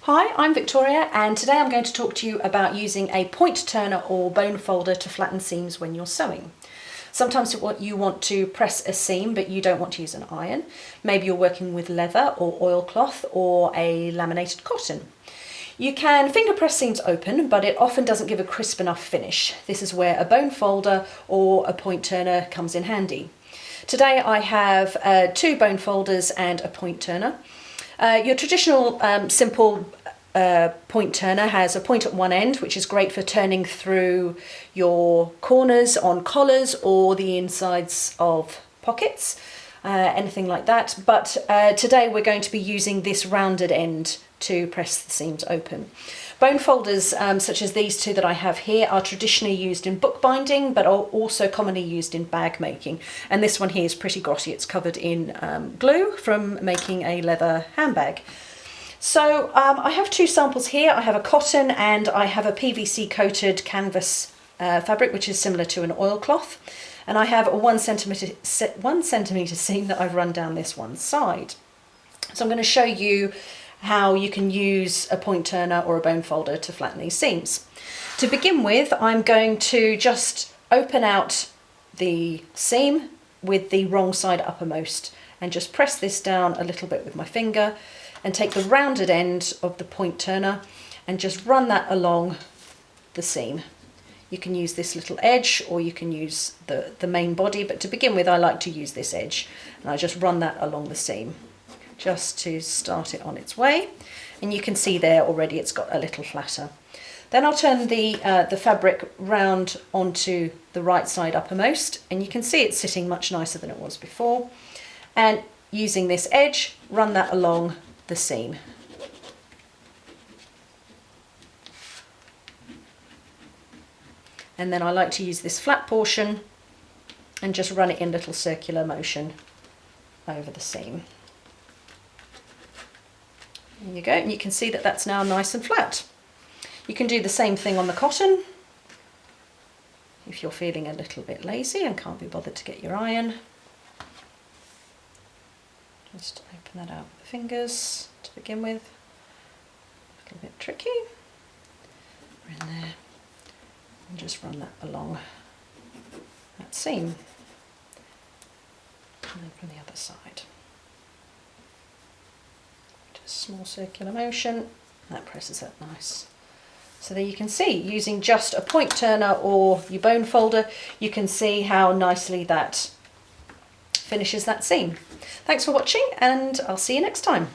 Hi, I'm Victoria and today I'm going to talk to you about using a point turner or bone folder to flatten seams when you're sewing. Sometimes you want to press a seam but you don't want to use an iron. Maybe you're working with leather or oilcloth or a laminated cotton. You can finger press seams open, but it often doesn't give a crisp enough finish. This is where a bone folder or a point turner comes in handy. Today I have two bone folders and a point turner. Your traditional simple point turner has a point at one end, which is great for turning through your corners on collars or the insides of pockets, anything like that. But today we're going to be using this rounded end to press the seams open. Bone folders such as these two that I have here are traditionally used in bookbinding, but are also commonly used in bag making. And this one here is pretty grotty. It's covered in glue from making a leather handbag. So I have two samples here. I have a cotton and I have a PVC coated canvas fabric, which is similar to an oilcloth. And I have a 1 centimetre seam that I've run down this one side. So I'm going to show you how you can use a point turner or a bone folder to flatten these seams. To begin with, I'm going to just open out the seam with the wrong side uppermost and just press this down a little bit with my finger and take the rounded end of the point turner and just run that along the seam. You can use this little edge or you can use the main body, but to begin with I like to use this edge and I just run that along the seam just to start it on its way, and you can see there already it's got a little flatter. Then I'll turn the fabric round onto the right side uppermost and you can see it's sitting much nicer than it was before, and using this edge run that along the seam. And then I like to use this flat portion and just run it in little circular motion over the seam. There you go, and you can see that that's now nice and flat. You can do the same thing on the cotton if you're feeling a little bit lazy and can't be bothered to get your iron. Just open that out with the fingers to begin with. A little bit tricky. We're in there and just run that along that seam. And then from the other side. Small circular motion, that presses that nice. So there you can see, using just a point turner or your bone folder, you can see how nicely that finishes that seam. Thanks for watching and I'll see you next time.